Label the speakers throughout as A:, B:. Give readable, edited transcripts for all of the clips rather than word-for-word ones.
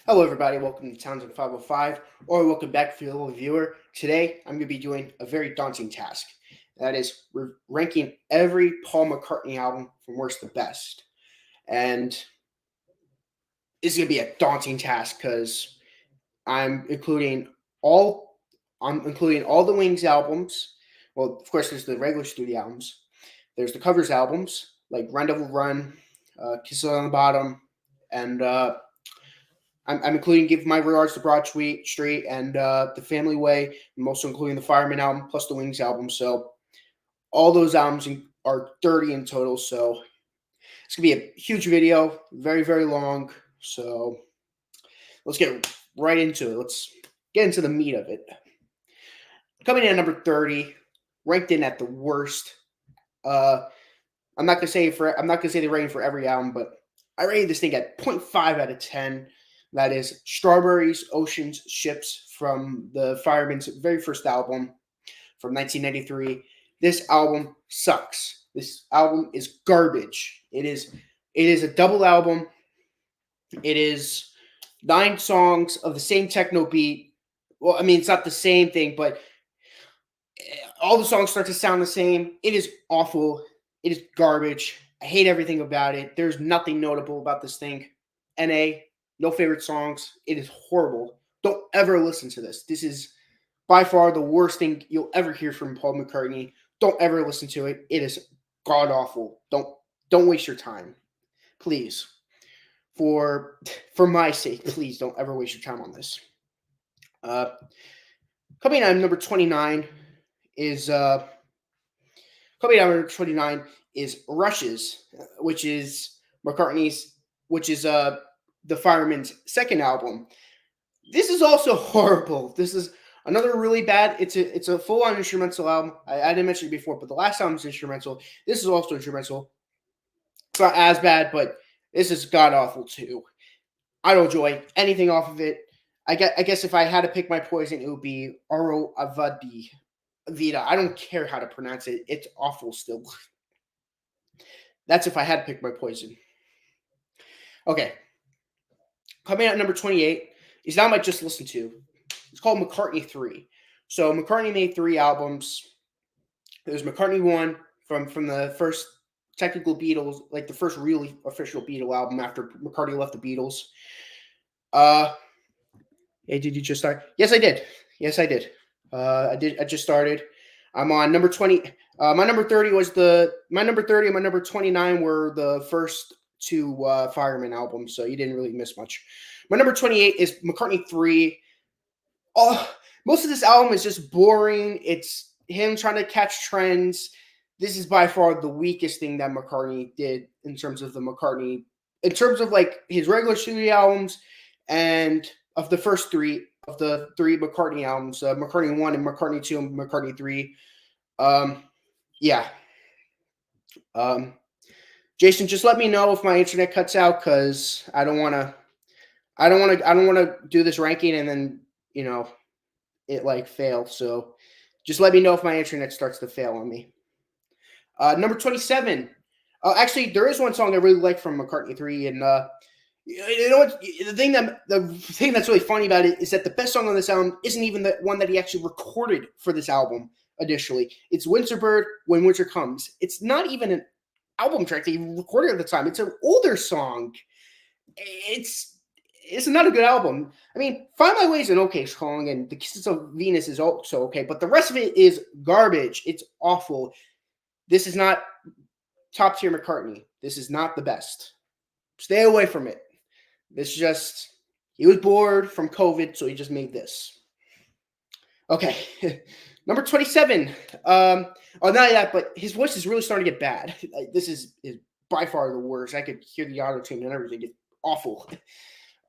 A: Hello, everybody. Welcome to Townsend 505, or welcome back if you're a little viewer. Today, I'm going to be doing a very daunting task. That is, we're ranking every Paul McCartney album from worst to best. And this is going to be a daunting task because I'm including all all the Wings albums. Well, of course, there's the regular studio albums. There's the covers albums like Run Devil Run, Kisses on the Bottom, and I'm including Give My Regards to Broad Street and The Family Way. I'm also including the Fireman album plus the Wings album. So all those albums are 30 in total. So it's going to be a huge video, very, very long. So let's get right into it. Let's get into the meat of it. Coming in at number 30, ranked in at the worst. I'm not gonna say the rating for every album, but I rated this thing at 0.5 out of 10. That is Strawberries, Oceans, Ships from the Fireman's very first album from 1993. This album sucks. This album is garbage. It is a double album. It is 9 songs of the same techno beat. Well, I mean, it's not the same thing, but all the songs start to sound the same. It is awful. It is garbage. I hate everything about it. There's nothing notable about this thing. NA, no favorite songs. It is horrible. Don't ever listen to this. This is by far the worst thing you'll ever hear from Paul McCartney. Don't ever listen to it. It is god awful. Don't waste your time. Please. For my sake, please don't ever waste your time on this. Coming on number 29 is Rushes, which is the Fireman's second album. This is also horrible. This is another really bad. It's a full on instrumental album. I didn't mention it before, but the last album is instrumental. This is also instrumental. It's not as bad, but this is god awful too. I don't enjoy anything off of it. I guess if I had to pick my poison, it would be Oro Avadi Vita. I don't care how to pronounce it. It's awful still. That's if I had to pick my poison. Okay. Coming out at number 28 is now I just listened to. It's called McCartney 3. So McCartney made 3 albums. There's McCartney 1 from the first technical Beatles, like the first really official Beatle album after McCartney left the Beatles. Hey, did you just start? Yes, I did. I just started. I'm on number 20. My number 30 my number 30 and my number 29 were the first 2 Fireman albums, so you didn't really miss much. My number 28 is McCartney 3. Most of this album is just boring. It's him trying to catch trends. This is by far the weakest thing that McCartney did in terms of like his regular studio albums and of the first 3 of the 3 McCartney albums, McCartney 1 and McCartney 2 and McCartney 3. Yeah. Jason, just let me know if my internet cuts out because I don't want to do this ranking and then, it like fail. So just let me know if my internet starts to fail on me. Number 27. Actually, there is one song I really like from McCartney 3, and you know what? The thing that's really funny about it is that the best song on this album isn't even the one that he actually recorded for this album. Additionally, it's Winterbird When Winter Comes. It's not even an album track that he recorded at the time. It's an older song. It's not a good album. I mean, Find My Way is an okay song, and The Kisses of Venus is also okay, but the rest of it is garbage. It's awful. This is not top tier McCartney. This is not the best. Stay away from it. He was bored from COVID, so he just made this. Okay. Number 27. Not that, but his voice is really starting to get bad. This is by far the worst. I could hear the auto tune and everything. It's awful.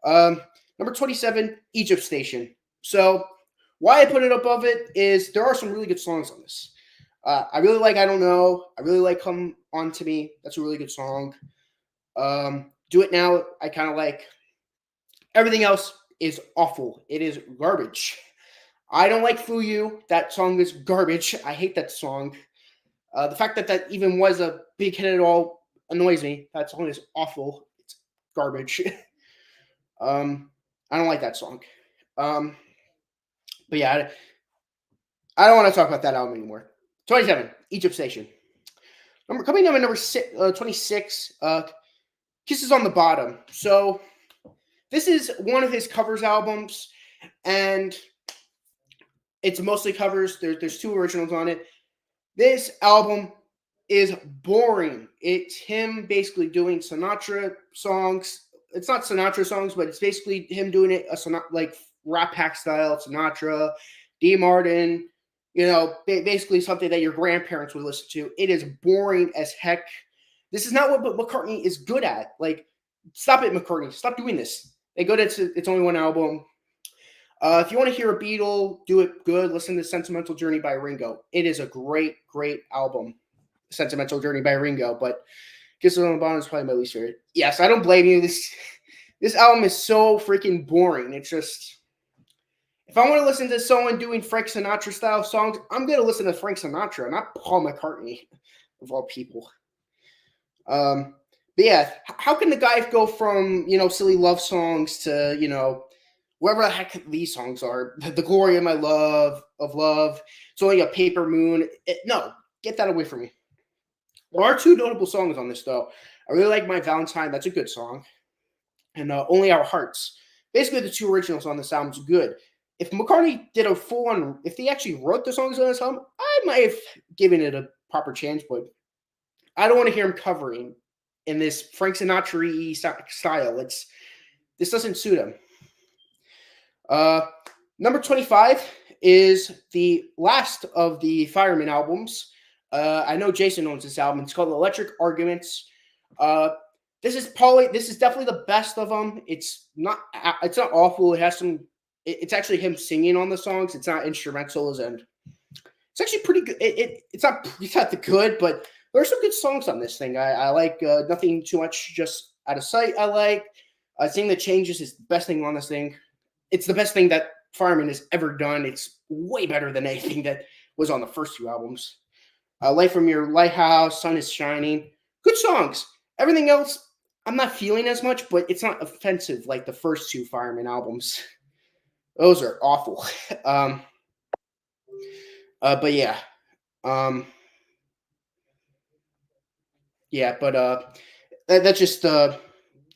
A: Number 27, Egypt Station. So why I put it above it is there are some really good songs on this. I really like I Don't Know. I really like Come On To Me. That's a really good song. Do It Now, I kind of like. Everything else is awful. It is garbage. I don't like Foo You. That song is garbage. I hate that song. The fact that even was a big hit at all annoys me. That song is awful. It's garbage. I don't like that song. Um, but yeah, I don't want to talk about that album anymore. 27, Egypt Station. Coming in at number 26, Kisses on the Bottom. So this is one of his covers albums, and it's mostly covers. There's two originals on it. This album is boring. It's him basically doing Sinatra songs. It's not Sinatra songs, but it's basically him doing it like Rap Pack style, Sinatra, D. Martin. Basically something that your grandparents would listen to. It is boring as heck. This is not what McCartney is good at. Like, stop it, McCartney. Stop doing this. They go to it's only one album. If you want to hear a Beatle do it good, listen to Sentimental Journey by Ringo. It is a great, great album. Sentimental Journey by Ringo, but Kisses on the Bottom is probably my least favorite. Yes, I don't blame you. This album is so freaking boring. It's just, if I want to listen to someone doing Frank Sinatra style songs, I'm going to listen to Frank Sinatra, not Paul McCartney, of all people. But yeah, how can the guy go from, silly love songs to, whatever the heck these songs are, The Glory of My Love, of Love, It's Only a Paper Moon. No, get that away from me. There are two notable songs on this, though. I really like My Valentine. That's a good song. And Only Our Hearts. Basically, the two originals on this album is good. If McCartney did a full-on, if they actually wrote the songs on this album, I might have given it a proper chance, but I don't want to hear him covering in this Frank Sinatra-y style. This doesn't suit him. Number 25 is the last of the Fireman albums. I know Jason owns this album. It's called Electric Arguments. This is definitely the best of them. It's not awful. It has some. It's actually him singing on the songs. It's not instrumentals, and it's actually pretty good. It's not the good, but there are some good songs on this thing. I like Nothing Too Much, Just Out of Sight. I like Seeing the Changes is the best thing on this thing. It's the best thing that Fireman has ever done. It's way better than anything that was on the first two albums. Light from Your Lighthouse, Sun is Shining. Good songs. Everything else, I'm not feeling as much, but it's not offensive like the first two Fireman albums. Those are awful. But yeah. Yeah, but that's just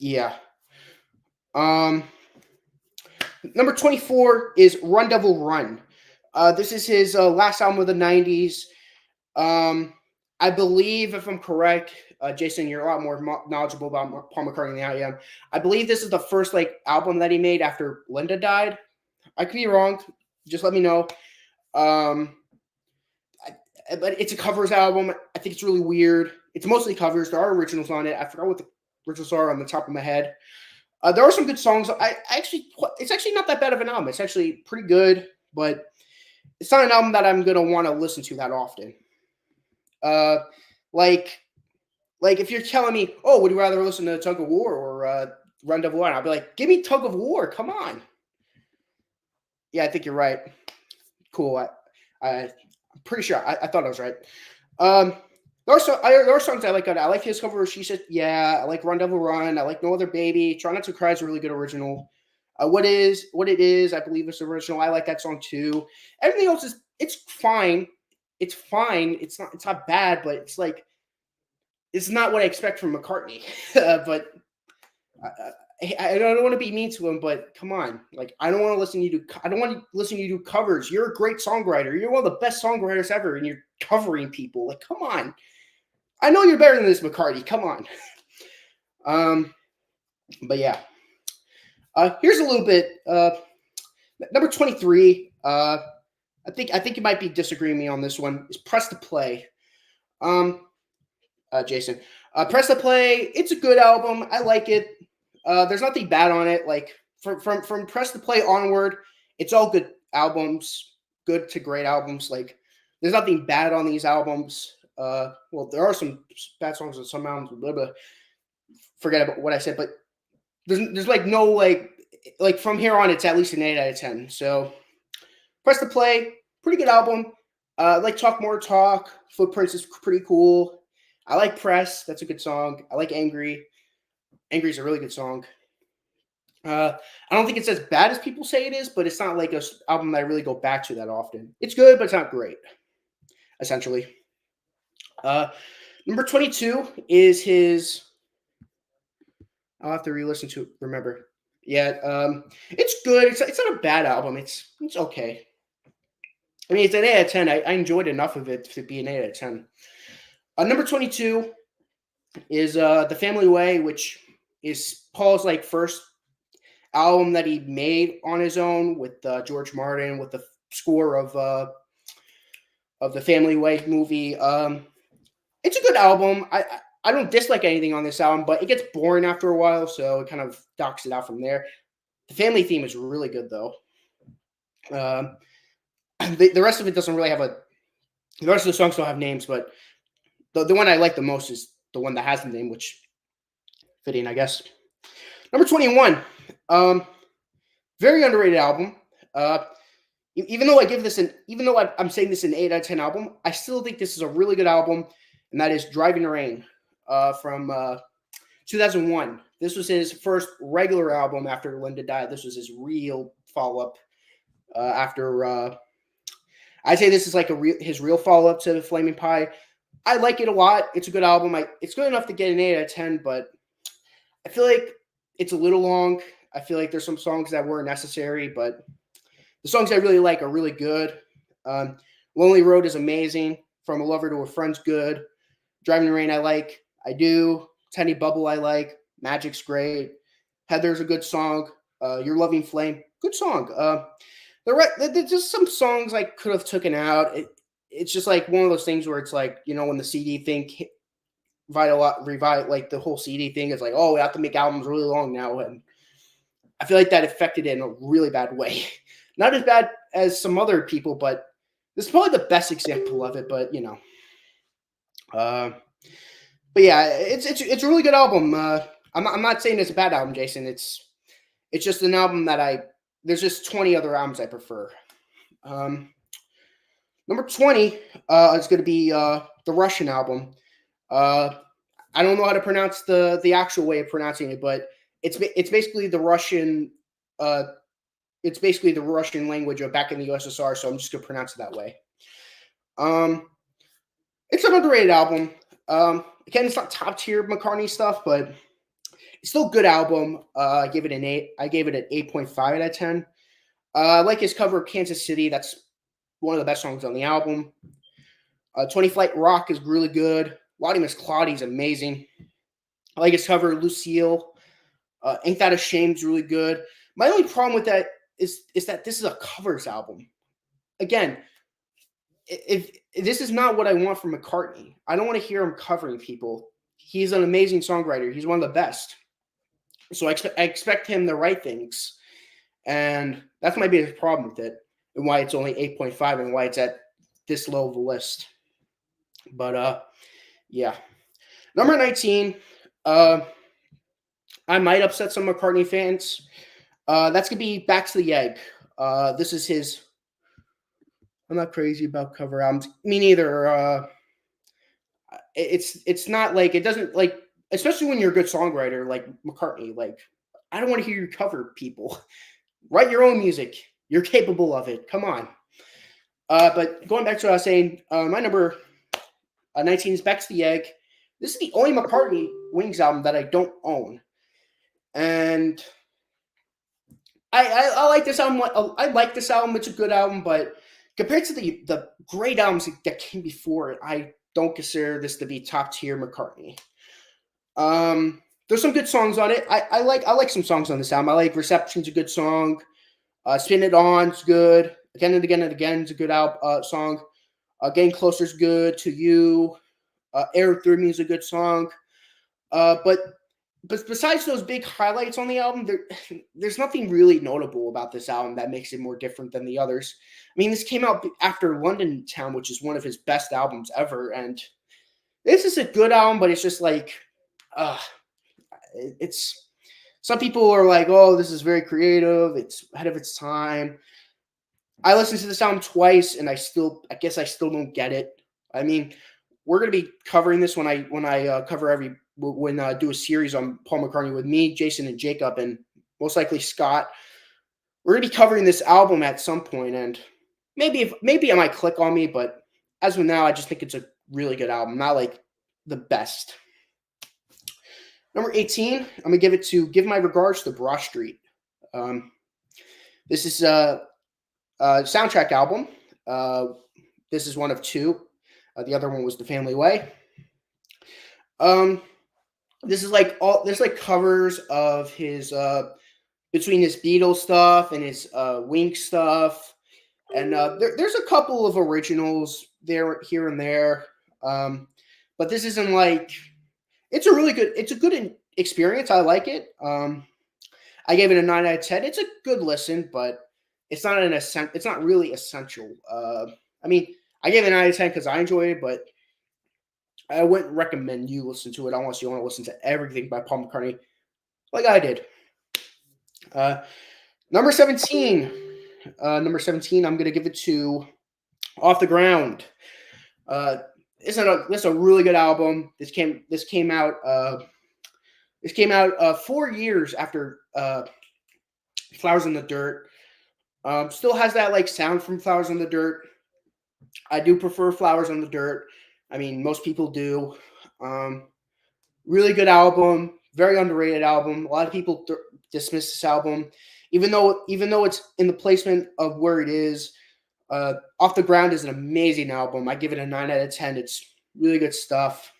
A: yeah. Number 24 is Run Devil Run. This is his last album of the 90s. I believe, if I'm correct, Jason, you're a lot more knowledgeable about Paul McCartney than I am. I believe this is the first album that he made after Linda died. I could be wrong. Just let me know. But it's a covers album. I think it's really weird. It's mostly covers. There are originals on it. I forgot what the originals are on the top of my head. There are some good songs. It's actually not that bad of an album. It's actually pretty good, but it's not an album that I'm gonna want to listen to that often. Like if you're telling me, oh, would you rather listen to Tug of War or Run Devil Run? I'll be like, give me Tug of War. Come on. Yeah, I think you're right. Cool. I'm pretty sure. I thought I was right. There are songs I like. I like his cover. She Said, yeah. I like Run Devil Run. I like No Other Baby. Try Not to Cry is a really good original. What It Is, I believe it's original. I like that song too. Everything else it's fine. It's fine. It's not bad, but it's not what I expect from McCartney. But I don't want to be mean to him, but come on. I don't want to listen to you do covers. You're a great songwriter. You're one of the best songwriters ever, and you're covering people. Come on. I know you're better than this, McCartney. Come on. But yeah. Here's a little bit. Number 23. I think you might be disagreeing with me on this one. Is Press to Play. Jason. Press to Play. It's a good album. I like it. There's nothing bad on it. From Press to Play onward, it's all good albums. Good to great albums. There's nothing bad on these albums. Well, there are some bad songs on some albums. Blah, blah. Forget about what I said, but there's no from here on, it's at least an 8 out of 10. So Press to Play, pretty good album. Talk More Talk. Footprints is pretty cool. I like Press. That's a good song. I like Angry. Angry is a really good song. Uh, I don't think it's as bad as people say it is, but it's not like a album that I really go back to that often. It's good, but it's not great. Essentially, uh, number 22 is his. I'll have to re-listen to it. Remember, yeah, it's good. It's not a bad album. It's okay. I mean, it's an 8 out of 10. I enjoyed enough of it to be an 8 out of 10. Number 22 is The Family Way, which is Paul's like first album that he made on his own with George Martin with the score of the Family Way movie. It's a good album. I don't dislike anything on this album, but it gets boring after a while, so it kind of docks it out from there. The family theme is really good though. Um, the rest of it doesn't really have a. The rest of the songs don't have names, but the one I like the most is the one that has the name, which fitting, I guess. Number 21. Um, Very underrated album. Even though I give this an, even though I'm saying this is an 8 out of 10 album, I still think this is a really good album, and that is "Driving the Rain" from 2001. This was his first regular album after Linda died. This was his real follow up after. I'd say this is like his real follow up to Flaming Pie. I like it a lot. It's a good album. It's good enough to get an 8 out of 10, but I feel like it's a little long. I feel like there's some songs that weren't necessary, but the songs I really like are really good. Lonely Road is amazing. From a Lover to a Friend's good. Driving the Rain I like. I do. Tiny Bubble I like. Magic's great. Heather's a good song. Your Loving Flame, good song. There's just some songs I could have taken out. It's just like one of those things where it's like, when the CD thing revive like the whole CD thing is like, oh, we have to make albums really long now, and I feel like that affected it in a really bad way. Not as bad as some other people, but this is probably the best example of it. But but yeah, it's a really good album. I'm not saying it's a bad album, Jason. It's just an album that there's just 20 other albums I prefer. Number 20 is going to be the Russian album. I don't know how to pronounce the actual way of pronouncing it, but it's basically the Russian. It's basically the Russian language of back in the USSR, so I'm just gonna pronounce it that way. It's an underrated album. Again, it's not top tier McCartney stuff, but it's still a good album. I gave it an 8. I gave it an 8.5 out of 10. I like his cover of Kansas City. That's one of the best songs on the album. 20 Flight Rock is really good. Lottie Miss Claudie is amazing. I like his cover, Lucille. Ain't That a Shame is really good. My only problem with that is that this is a covers album. Again, if this is not what I want from McCartney. I don't want to hear him covering people. He's an amazing songwriter. He's one of the best. So I expect him to write things. And that's my biggest problem with it, and why it's only 8.5 and why it's at this low of a list. But yeah. Number 19, I might upset some McCartney fans. That's going to be Back to the Egg. This is his. I'm not crazy about cover albums. Me neither. It's not like, it doesn't like, especially when you're a good songwriter like McCartney. Like, I don't want to hear you cover people. Write your own music. You're capable of it. Come on. But going back to what I was saying, my number 19 is Back to the Egg. This is the only McCartney Wings album that I don't own. And I like this album. I like this album. It's a good album, but compared to the great albums that came before it, I don't consider this to be top tier McCartney. There's some good songs on it. I like some songs on this album. I like Reception's a good song. Spin It On's good. Again and Again and Again is a good song. Getting Closer's good. To You. Air Through Me is a good song. But besides those big highlights on the album, there's nothing really notable about this album that makes it more different than the others. I mean, this came out after London Town, which is one of his best albums ever. And this is a good album, but it's just like, it's, some people are like, oh, this is very creative. It's ahead of its time. I listened to this album twice, and I guess I still don't get it. I mean, we're going to be covering this when I do a series on Paul McCartney with me, Jason, and Jacob, and most likely Scott. We're gonna be covering this album at some point, and maybe it might click on me, but as of now, I just think it's a really good album. Not like the best. Number 18, I'm gonna give it to "Give My Regards to Broad Street." Um, this is a soundtrack album. Uh, this is one of two. The other one was "The Family Way." Um, this is like all there's like covers of his between his Beatles stuff and his Wink stuff, and there's a couple of originals there here and there. But this isn't like it's a good experience. I like it. I gave it a 9 out of 10. It's a good listen, but it's not really essential. I mean, I gave it a 9 out of 10 because I enjoy it, but I wouldn't recommend you listen to it unless you want to listen to everything by Paul McCartney, like I did. Uh, number 17. Number 17. I'm gonna give it to "Off the Ground." Uh, this is a really good album. This came out 4 years after "Flowers in the Dirt." Still has that like sound from "Flowers in the Dirt." I do prefer "Flowers in the Dirt." I mean, most people do. Um, Really good album, very underrated album. A lot of people dismiss this album, even though it's in the placement of where it is. "Off the Ground" is an amazing album. I give it a 9 out of 10. It's really good stuff.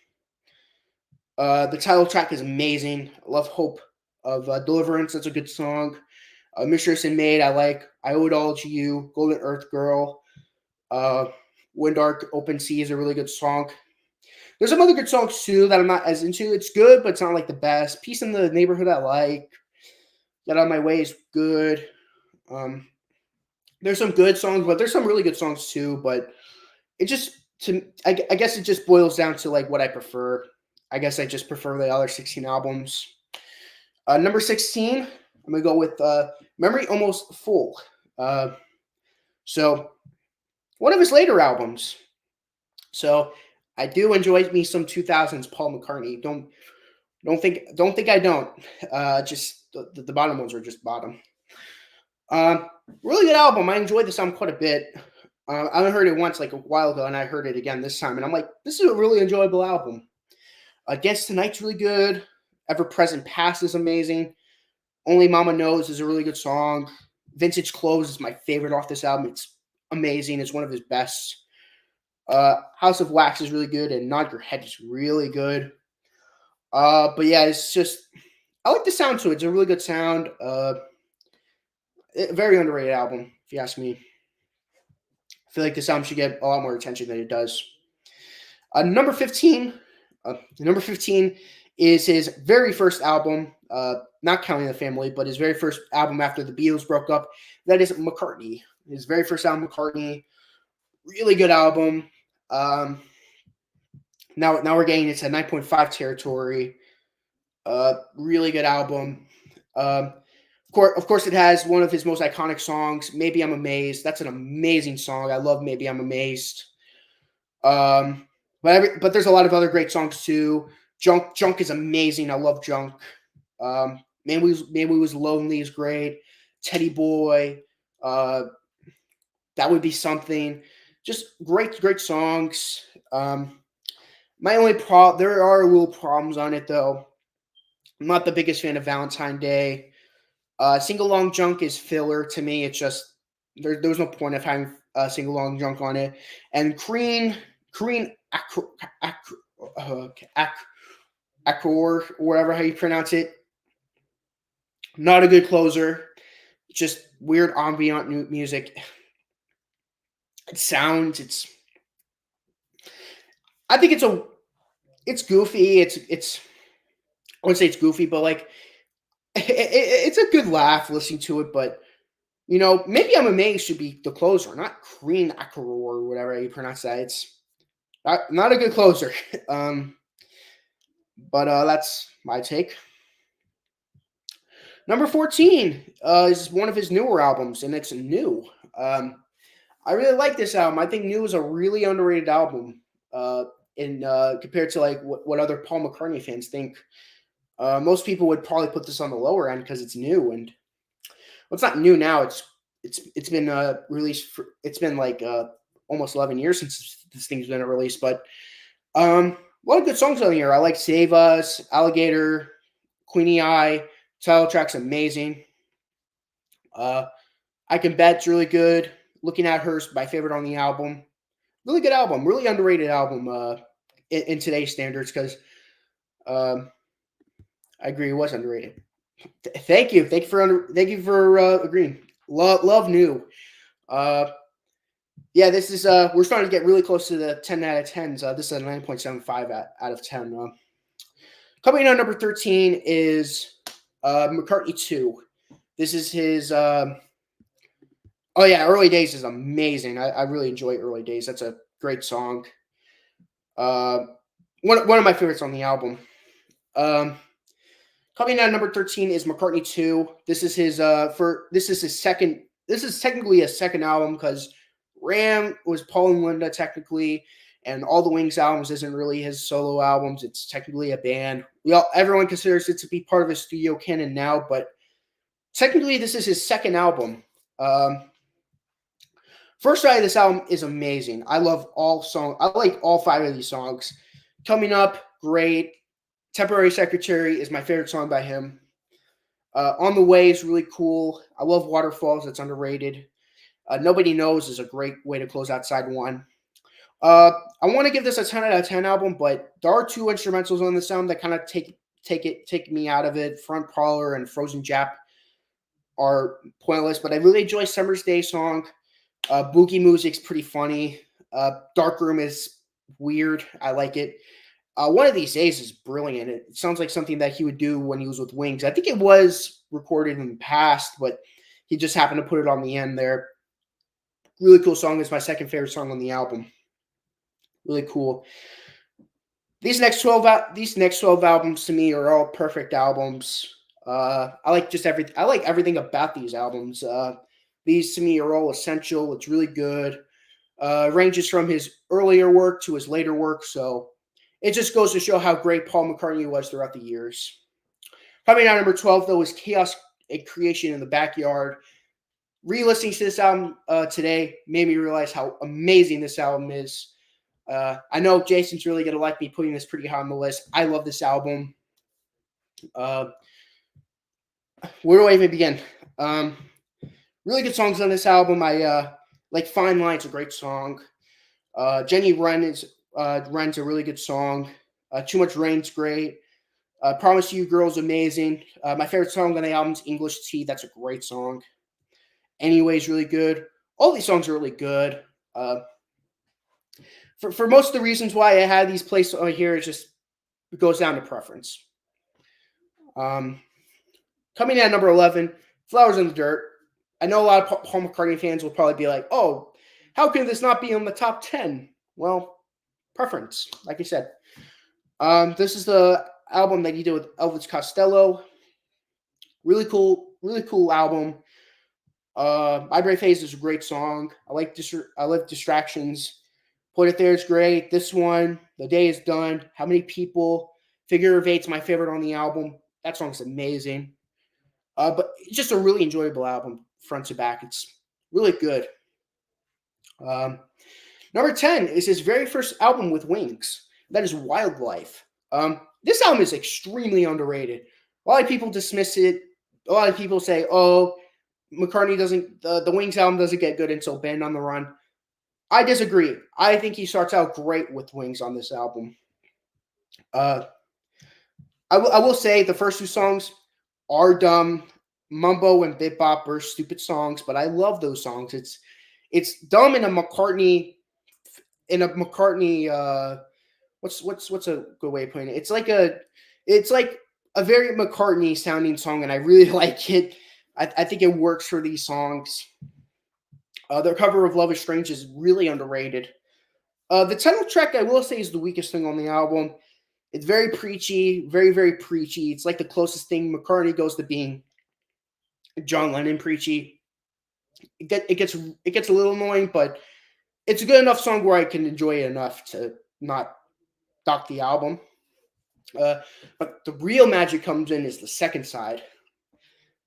A: The title track is amazing. I love "Hope of Deliverance." That's a good song. "Mistress and Maid," I like. "I Owe It All to You," "Golden Earth Girl," uh, "Wind Dark Open Sea" is a really good song. There's some other good songs too that I'm not as into. It's good, but it's not like the best. "Peace in the Neighborhood" I like. "Get On My Way" is good. Um, there's some good songs, but there's some really good songs too. But it just I guess it just boils down to like what I prefer. I guess I just prefer the other 16 albums. Number 16, I'm gonna go with "Memory Almost Full." Uh, so one of his later albums. So I do enjoy me some 2000s Paul McCartney. Don't think I don't. Just the bottom ones are just bottom. Um, Really good album. I enjoyed this album quite a bit. I only heard it once like a while ago, and I heard it again this time, and I'm like, this is a really enjoyable album. "Against Tonight's" really good. "Ever Present Past" is amazing. "Only Mama Knows" is a really good song. "Vintage Clothes" is my favorite off this album. It's amazing. It's one of his best. "House of Wax" is really good, and "Nod Your Head" is really good. But yeah, it's just I like the sound to it. It's a really good sound. Very underrated album, if you ask me. I feel like this album should get a lot more attention than it does. Number 15. Number 15 is his very first album, not counting The Family, but his very first album after the Beatles broke up. That is McCartney. His very first album, McCartney. Really good album. Um, now we're getting into 9.5 territory. Really good album. Of course, it has one of his most iconic songs, "Maybe I'm Amazed." That's an amazing song. I love "Maybe I'm Amazed." Um, but there's a lot of other great songs too. Junk is amazing. I love Junk. "Man We Was Lonely" is great. "Teddy Boy," uh, "That Would Be Something." Just great songs. There are little problems on it though. I'm not the biggest fan of "Valentine Day." "Sing Along Junk" is filler to me. It's just there's no point of having "Sing Along Junk" on it. And Korean Accor, whatever how you pronounce it, not a good closer. Just weird ambient music. It sounds. I think it's goofy. I wouldn't say it's goofy, but like it's a good laugh listening to it. But "Maybe I'm Amazed" should be the closer, not "Green Accor" or whatever you pronounce that. It's not a good closer. um, but that's my take. Number 14 is one of his newer albums, and it's new. Um, I really like this album. I think "New" is a really underrated album. In compared to like what other Paul McCartney fans think. Most people would probably put this on the lower end because it's new, and well, it's not new now. It's been released. It's been like almost 11 years since this thing's been released. But a lot of good songs on here. I like "Save Us," "Alligator," "Queenie Eye." Title track's amazing. Uh, "I Can Bet's" really good. "Looking at Her's" my favorite on the album. Really good album. Really underrated album in today's standards because um, I agree it was underrated. Thank you for agreeing. Love new. Uh, yeah, this is we're starting to get really close to the 10 out of 10s. This is a 9.75 out of 10. Coming in on number 13 is McCartney 2. This is his oh yeah, Early Days is amazing. I really enjoy Early Days. That's a great song. Uh, one of my favorites on the album. Um, Coming in at number 13 is McCartney 2. This is his second, this is technically a second album because Ram was Paul and Linda technically, and All the Wings albums isn't really his solo albums. It's technically a band. Everyone considers it to be part of his studio canon now, but technically this is his second album. First side of this album is amazing. I love all songs. I like all five of these songs. Coming Up, great. Temporary Secretary is my favorite song by him. On the Way is really cool. I love Waterfalls. It's underrated. Nobody Knows is a great way to close out side one. I want to give this a 10 out of 10 album, but there are two instrumentals on this album that kind of take me out of it. Front Parlor and Frozen Jap are pointless, but I really enjoy Summer's Day song. Boogie Music's pretty funny. Dark Room is weird. I like it. One of These Days is brilliant. It sounds like something that he would do when he was with Wings. I think it was recorded in the past, but he just happened to put it on the end there. Really cool song. It's my second favorite song on the album. Really cool. These next 12 albums to me are all perfect albums. I like just everything. I like everything about these albums. These to me are all essential. It's really good. Ranges from his earlier work to his later work, so it just goes to show how great Paul McCartney was throughout the years. Coming out number 12, though, is Chaos, a Creation in the Backyard. Re-listening to this album today made me realize how amazing this album is. I know Jason's really going to like me putting this pretty high on the list. I love this album. Where do I even begin? Really good songs on this album. I like Fine Line's a great song. Jenny Wren's a really good song. Too Much Rain's great. Promise You Girl's amazing. My favorite song on the album is English Tea. That's a great song. Anyways, really good. All these songs are really good. For most of the reasons why I had these placed on here, it goes down to preference. Coming in at number 11, Flowers in the Dirt. I know a lot of Paul McCartney fans will probably be like, oh, how can this not be on the top 10? Well, preference, like I said. This is the album that he did with Elvis Costello. Really cool album. My Brave Haze is a great song. I like Distractions. Put It There is great. This one, The Day Is Done. How Many People? Figure of Eight's my favorite on the album. That song's amazing. But it's just a really enjoyable album, front to back. It's really good. Number 10 is his very first album with Wings. That is Wildlife. This album is extremely underrated. A lot of people dismiss it. A lot of people say, oh, McCartney doesn't, the Wings album doesn't get good until Band on the Run. I disagree. I think he starts out great with Wings on this album. I will say the first two songs are dumb. Mumbo and Bit Bop are stupid songs, but I love those songs. It's dumb in a McCartney what's a good way of putting it? It's like a very McCartney sounding song, and I really like it. I think it works for these songs. Their cover of Love is Strange is really underrated. The title track, I will say, is the weakest thing on the album. It's very preachy, very, very preachy. It's like the closest thing McCartney goes to being John Lennon preachy. It gets a little annoying, but it's a good enough song where I can enjoy it enough to not dock the album. Uh, but the real magic comes in is the second side.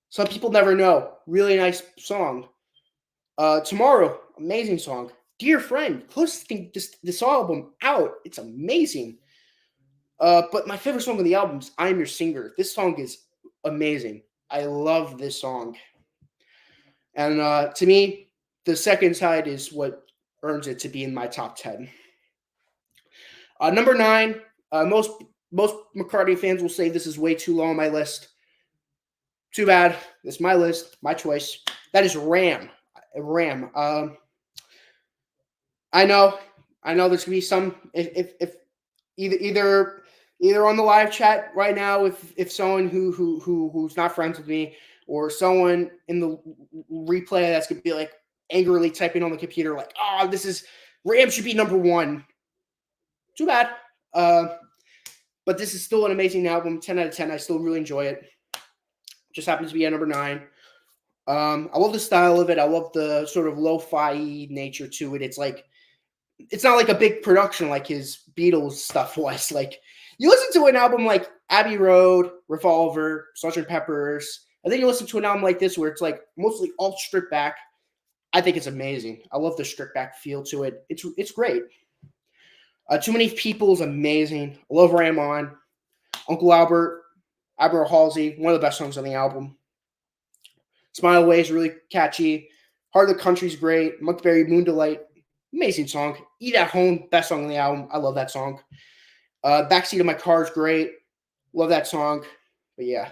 A: Some people never know. Really nice song. Tomorrow, amazing song. Dear friend, listening this album out. It's amazing. But my favorite song on the album is "I'm Your Singer." This song is amazing. I love this song, and to me, the second side is what earns it to be in my top 10. Number nine. Most McCartney fans will say this is way too low on my list. Too bad. It's my list, my choice. That is Ram. Ram. I know. I know. There's gonna be some if either on the live chat right now, if someone who's not friends with me, or someone in the replay that's gonna be like angrily typing on the computer like, oh, this is Ram should be number one. Too bad. But this is still an amazing album. 10 out of 10. I still really enjoy it. Just happens to be at number 9. I love the style of it. I love the sort of lo-fi nature to it. It's not like a big production like his Beatles stuff was. Like, you listen to an album like Abbey Road, Revolver, Sgt. Pepper's, and then you listen to an album like this where it's like mostly all stripped back. I think it's amazing. I love the stripped back feel to it. It's great. Too Many People is amazing. I love Ram On. Uncle Albert, Albert Halsey, one of the best songs on the album. Smile Away is really catchy. Heart of the Country's great. Monkberry Moon Delight, amazing song. Eat at Home, best song on the album. I love that song. Backseat of My Car is great. Love that song. But yeah,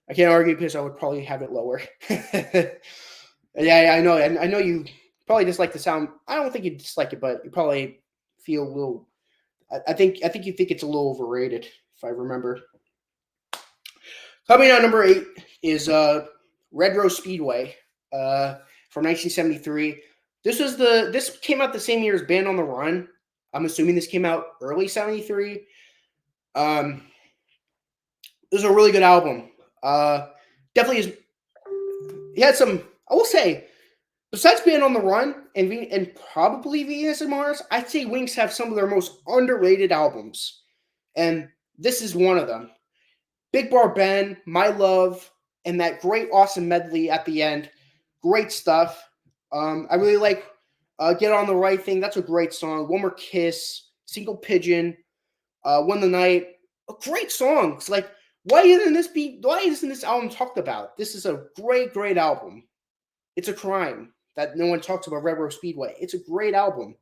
A: I can't argue because I would probably have it lower. Yeah, I know. I know you probably dislike the sound. I don't think you dislike it, but you probably feel a little. I think you think it's a little overrated, if I remember. Coming out number 8 is Red Rose Speedway from 1973. This came out the same year as Band on the Run. I'm assuming this came out early 73. This is a really good album. Definitely is. He had some. I will say, besides Band on the Run and probably Venus and Mars, I'd say Wings have some of their most underrated albums, and this is one of them. Big Bar Ben, My Love, and that great awesome medley at the end. Great stuff. I really like Get On the Right Thing. That's a great song. One More Kiss, Single Pigeon, Won the Night. A great song. It's like, why isn't this album talked about? This is a great album. It's a crime that no one talks about Red Rose Speedway. It's a great album.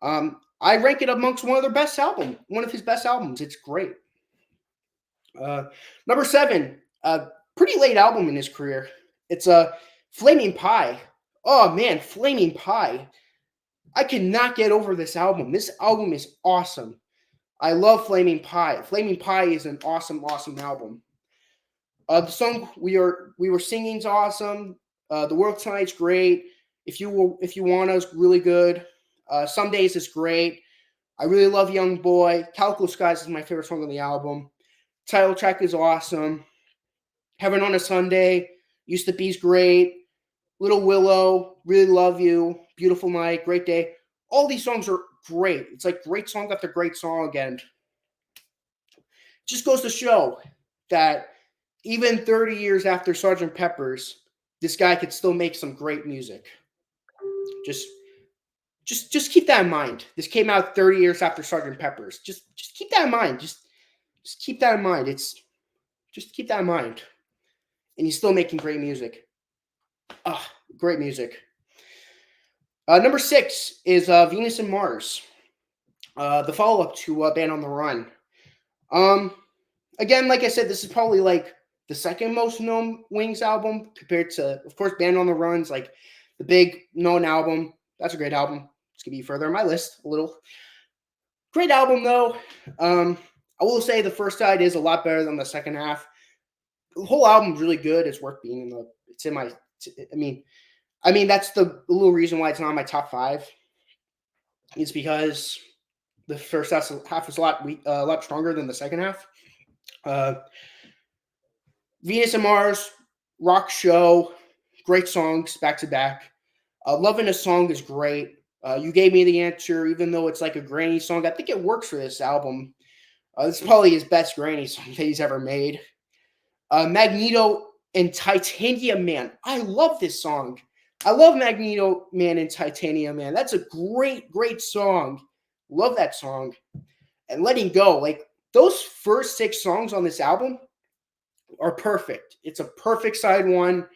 A: I rank it amongst one of his best albums. It's great. Number 7, pretty late album in his career. It's Flaming Pie. Oh man, Flaming Pie. I cannot get over this album. This album is awesome. I love Flaming Pie. Flaming Pie is an awesome album. The song we were singing is awesome. The World Tonight's great. If you want us, really good. Some Days is great. I really love Young Boy. Calico Skies is my favorite song on the album. Title track is awesome. Heaven on a Sunday, Used to Be's great. Little Willow, Really Love You, Beautiful Night, Great Day. All these songs are great. It's like great song after great song, and it just goes to show that even 30 years after Sgt. Pepper's, this guy could still make some great music. Just keep that in mind. This came out 30 years after Sgt. Pepper's. Just keep that in mind. Just keep that in mind. Just keep that in mind. And he's still making great music. Great music. Number 6 is Venus and Mars. The follow-up to Band on the Run. Again, like I said, this is probably like the second most known Wings album compared to, of course, Band on the Run's like the big known album. That's a great album. It's going to be further on my list a little. Great album, though. I will say the first side is a lot better than the second half. The whole album's really good. It's worth being in the. It's in my. I mean that's the little reason why it's not in my top 5. It's because the first half is a lot stronger than the second half. Venus and Mars, rock show, great songs back to back. Loving a Song is great. You Gave Me the Answer, even though it's like a grainy song. I think it works for this album. This is probably his best granny song that he's ever made. Magneto and Titanium Man. I love this song. I love Magneto Man and Titanium Man. That's a great, great song. Love that song. And Letting Go. Like those first 6 songs on this album are perfect. It's a perfect side one.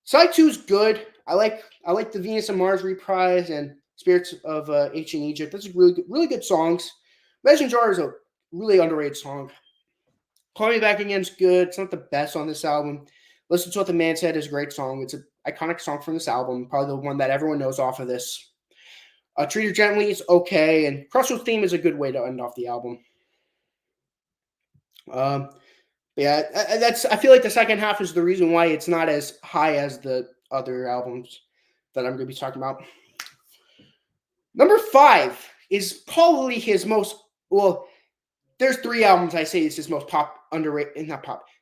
A: Side two is good. I like the Venus and Mars reprise and Spirits of Ancient Egypt. Those are really good songs. Medicine Jar is a really underrated song. Call Me Back Again is good. It's not the best on this album. Listen to What the Man Said is a great song. It's an iconic song from this album, probably the one that everyone knows off of this. Treat Her Gently is okay, and Crossroads Theme is a good way to end off the album. Um, yeah, I feel like the second half is the reason why it's not as high as the other albums that I'm going to be talking about. Number 5 is probably his most well. There's 3 albums I say is his most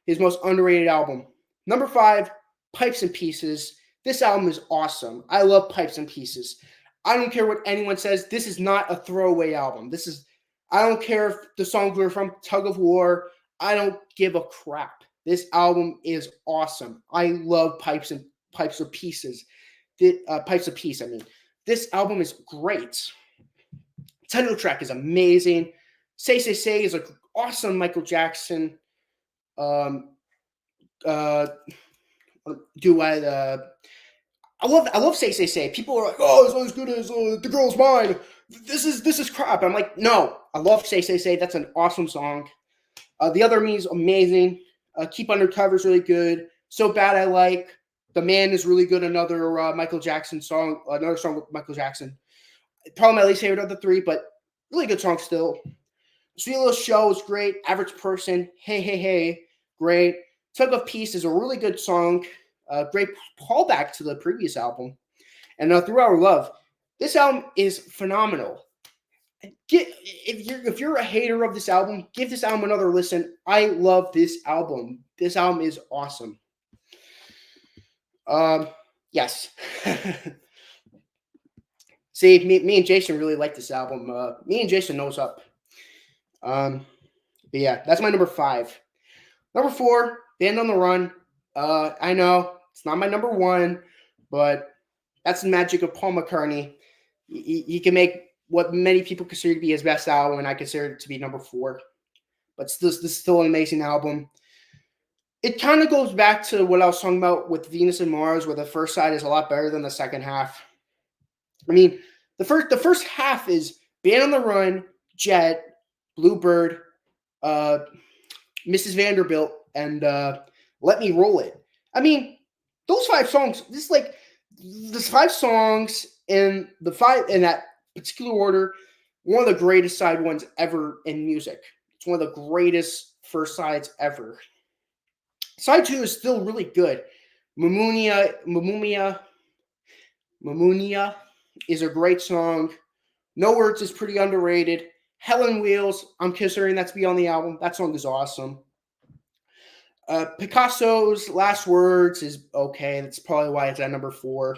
A: his most underrated album. Number 5, Pipes and Pieces. This album is awesome. I love Pipes and Pieces. I don't care what anyone says. This is not a throwaway album. I don't care if the songs were from Tug of War. I don't give a crap. This album is awesome. I love Pipes of Pieces. Pipes of Peace, I mean. This album is great. Title track is amazing. Say is an awesome Michael Jackson duet. I love Say. People are like, oh, it's not as good as The Girl's Mine. This is crap. I'm like, no, I love Say. That's an awesome song. The Other Me is amazing. Keep Undercover is really good. So Bad I Like. The Man is really good. Another Michael Jackson song. Another song with Michael Jackson. Probably my least favorite of the 3, but really good song still. Sweet Little Show is great. Average Person. Hey. Great. Tug of Peace is a really good song. Great callback to the previous album. And Through Our Love. This album is phenomenal. If you're a hater of this album, give this album another listen. I love this album. This album is awesome. Yes. See, me and Jason really like this album. Me and Jason knows up. But yeah, that's my number 5. Number 4, Band on the Run. I know it's not my number 1, but that's the magic of Paul McCartney. He can make what many people consider to be his best album, and I consider it to be number 4. But this is still an amazing album. It kind of goes back to what I was talking about with Venus and Mars, where the first side is a lot better than the second half. I mean, the first half is Band on the Run, Jet, Bluebird, Mrs. Vanderbilt, and Let Me Roll It. I mean, those 5 songs. There's 5 songs in that particular order. One of the greatest side ones ever in music. It's one of the greatest first sides ever. Side 2 is still really good. Mamunia is a great song. No Words is pretty underrated. Helen Wheels, I'm considering that to be on the album. That song is awesome. Picasso's Last Words is okay. That's probably why it's at number 4.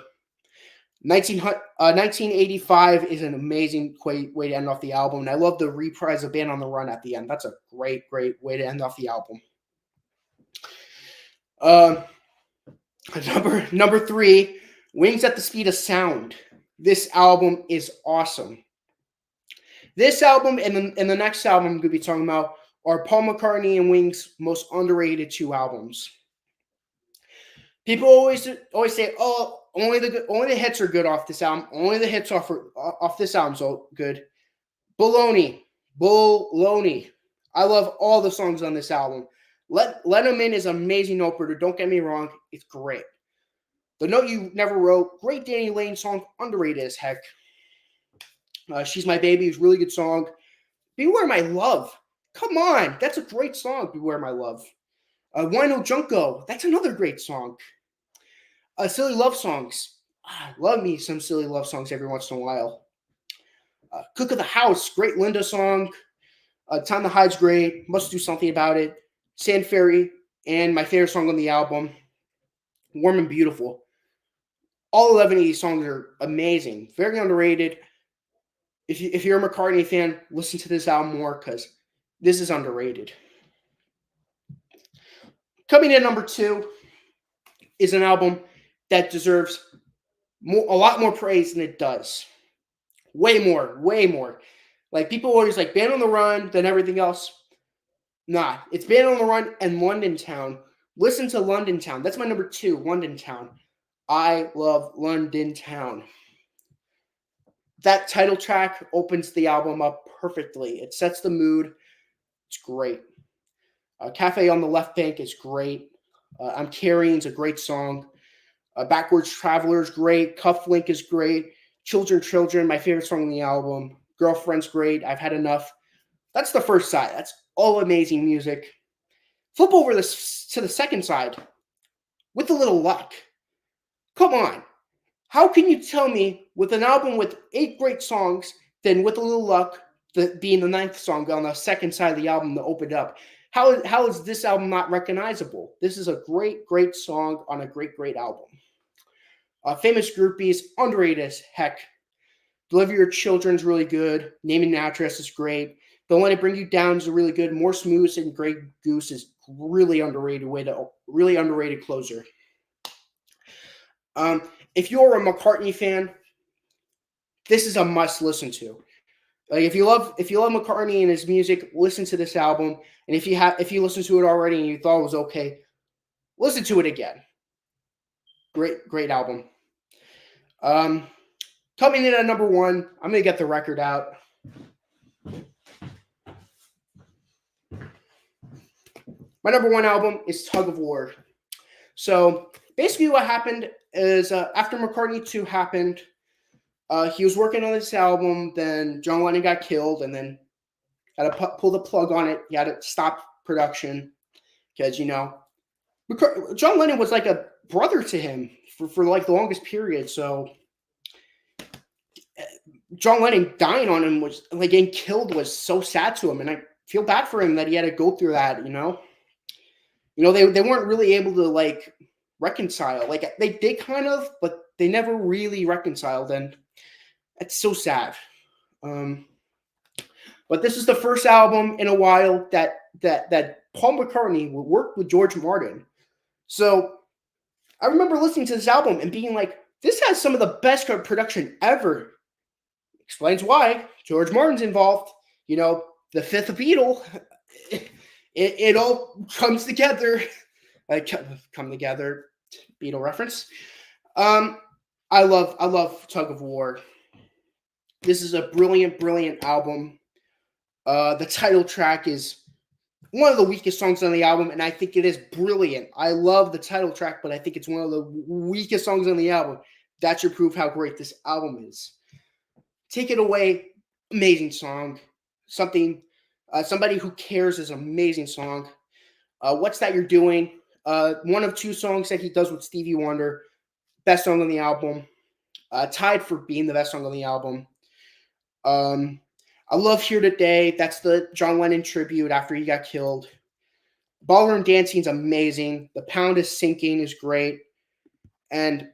A: 1985 is an amazing way to end off the album. And I love the reprise of Band on the Run at the end. That's a great way to end off the album. Number 3, Wings at the Speed of Sound. This album is awesome. This album and the next album I'm going to be talking about are Paul McCartney and Wings' most underrated 2 albums. People always say, "Oh, only the hits are good off this album. Only the hits off this album so good." Baloney. I love all the songs on this album. Let 'Em In is an amazing opener. Don't get me wrong, it's great. The Note You Never Wrote, great Danny Lane song, underrated as heck. She's My Baby is a really good song. Beware My Love. Come on, that's a great song, Beware My Love. Wino Junko, that's another great song. Silly Love Songs. Love me some silly love songs every once in a while. Cook of the House, great Linda song. Time to Hide's great. Must Do Something About It. Sand Fairy, and my favorite song on the album, Warm and Beautiful. All 11 of these songs are amazing. Very underrated. If you're a McCartney fan, listen to this album more because This is underrated. Coming in number two is an album that deserves a lot more praise than it does. Way more, way more. Like people always like Band on the Run, then everything else. Nah, it's Band on the Run and London Town. Listen to London Town. That's my number two, London Town. I love London Town. That title track opens the album up perfectly. It sets the mood. It's great. Cafe on the Left Bank is great. I'm Carrying's a great song. Backwards Traveler is great. Cufflink is great. Children, my favorite song on the album. Girlfriend's great. I've Had Enough. That's the first side. That's all amazing music. Flip over this to the second side. With a Little Luck. Come on. How can you tell me with an album with 8 great songs, then With a Little Luck being the 9th song on the second side of the album that opened up? How is this album not recognizable? This is a great song on a great album. Famous Groupies, underrated as heck. Deliver Your Children's really good. Naming an Address is great. Don't Let It Bring You Down is really good. More Smooth and Grey Goose is really underrated closer. If you're a McCartney fan, this is a must listen to. Like if you love McCartney and his music, listen to this album. And if you listened to it already and you thought it was okay, listen to it again. Great album. Coming in at number one, I'm gonna get the record out. My number one album is Tug of War. So basically, what happened is after McCartney 2 happened, he was working on this album. Then John Lennon got killed, and then had to pull the plug on it. He had to stop production because John Lennon was like a brother to him for like the longest period. So John Lennon dying on him was like getting killed was so sad to him, and I feel bad for him that he had to go through that. They weren't really able to like reconcile. Like they did kind of, but they never really reconciled, and it's so sad. But this is the first album in a while that Paul McCartney worked with George Martin. So I remember listening to this album and being like, this has some of the best production ever. Explains why. George Martin's involved. The fifth Beatle. It all comes together. Come together. Beatle reference. I love Tug of War. This is a brilliant album. The title track is one of the weakest songs on the album, and I think it is brilliant. I love the title track, but I think it's one of the weakest songs on the album. That should prove how great this album is. Take It Away, amazing song. Somebody Who Cares is an amazing song. What's That You're Doing? One of 2 songs that he does with Stevie Wonder. Best song on the album. Tied for being the best song on the album. I love Here Today. That's the John Lennon tribute after he got killed. Ballroom Dancing is amazing. The Pound Is Sinking is great. And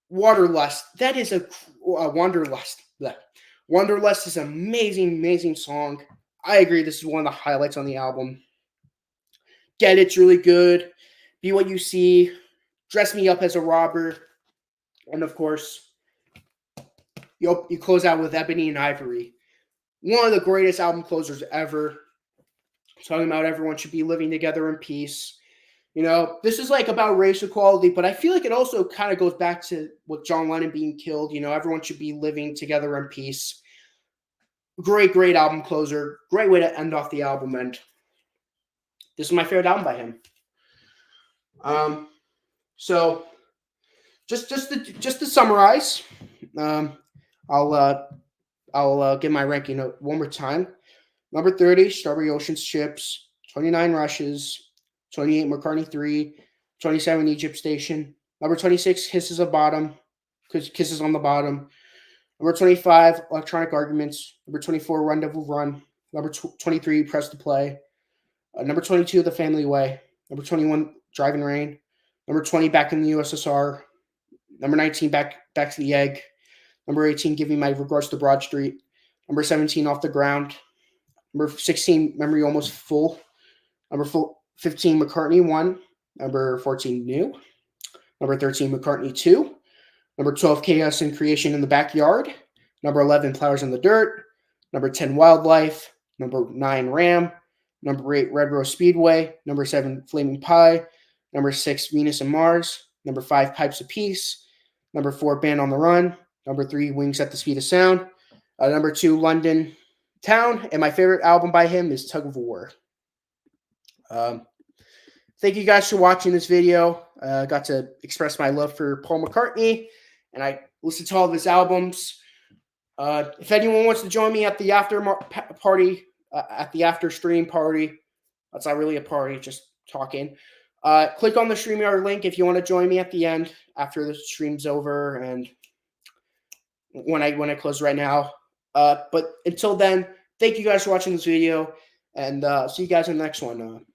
A: Wanderlust. That is Wanderlust. Wanderlust is an amazing song. I agree. This is one of the highlights on the album. Get It's really good. Be What You See. Dress Me Up as a Robber. And of course, you close out with Ebony and Ivory. One of the greatest album closers ever. Talking about everyone should be living together in peace. This is like about race equality, but I feel like it also kind of goes back to with John Lennon being killed. Everyone should be living together in peace. Great album closer. Great way to end off the album, and this is my favorite album by him. So just to summarize, I'll give my ranking one more time. Number 30, Strawberry Ocean Ships. 29, Rushes. 28, McCartney 3. 27, Egypt Station. Number 26, Kisses on the Bottom. Number 25, Electronic Arguments. Number 24, Rendezvous Run. Number 23, Press to Play. Number 22, The Family Way. Number 21, Driving Rain. Number 20, Back in the USSR. Number 19, Back to the Egg. Number 18, Giving My Regards to Broad Street. Number 17, Off the Ground. Number 16, Memory Almost Full. Number 15, McCartney 1. Number 14, New. Number 13, McCartney 2. Number 12, Chaos and Creation in the Backyard. Number 11, Flowers in the Dirt. Number 10, Wildlife. Number 9, Ram. Number 8, Red Rose Speedway. Number 7, Flaming Pie. Number 6, Venus and Mars. Number 5, Pipes of Peace. Number 4, Band on the Run. Number 3, Wings at the Speed of Sound. Number 2, London Town. And my favorite album by him is Tug of War. Thank you guys for watching this video. Got to express my love for Paul McCartney, and I listened to all of his albums. If anyone wants to join me at the after party, at the after stream party, that's not really a party, just talking. Click on the StreamYard link if you want to join me at the end after the stream's over and when I close right now. But until then, thank you guys for watching this video, and see you guys in the next one.